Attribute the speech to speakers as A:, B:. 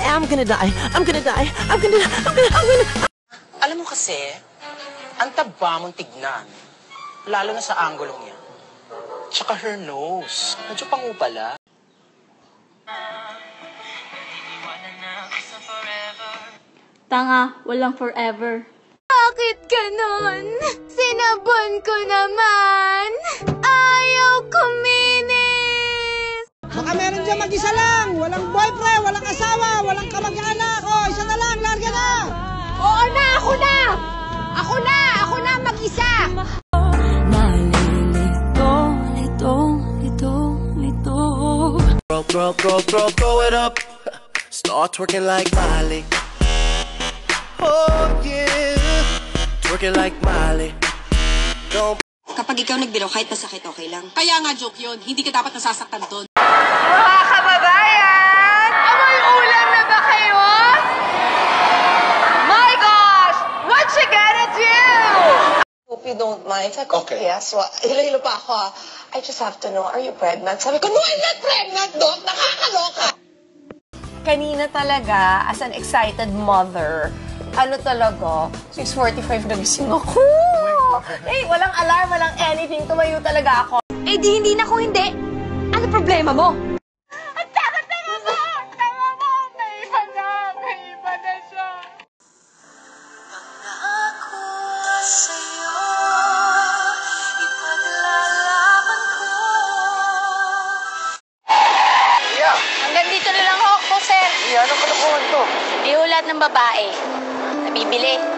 A: am gonna die. I'm gonna die. I'm gonna...
B: Alam mo kasi, ang taba mong tignan. Lalo na sa anggulong niya. Tsaka her nose. Medyo pangupala.
C: Tanga, walang forever.
D: Bakit ganon? Sinabon ko naman. Ayaw kuminis.
E: Baka meron dyan mag-isa lang. Walang boyfriend, walang asawa, walang kamag-anak. O, isa na lang, larga na.
D: Oo na, ako na. Ako na, ako na mag-isa.
F: Throw it up. Start twerking like Miley. Oh yeah, twerking like Miley. Don't.
G: Kapag ikaw nagbiro, kahit masakit, okay lang.
H: Kaya nga joke yun, hindi ka dapat nasasaktan doon.
D: Mga kababayan! Amoy ulam na ba kayo? My gosh! Once again, it's you!
I: Hope you don't mind. Sabi ko, okay. Yes. Well, hilo-hilo pa ako. I just have to know, are you pregnant? Sabi ko, no, I'm not pregnant, Doc. Nakakaloka.
H: Kanina talaga, as an excited mother, ano talaga, 6:45 nagising ako. Eh, walang alarm, walang anything. Tumayo talaga ako.
D: Eh di hindi na kung hindi. Ano problema mo?
H: Ang tanga-tanga mo! Tanga mo! May iba na! May iba na siya!
F: Pangako sa'yo, ipaglalaban ko.
D: Hanggang dito na lang ako, sir.
B: Yan ang kalokohan to.
D: Di lahat ng babae. Nabibili.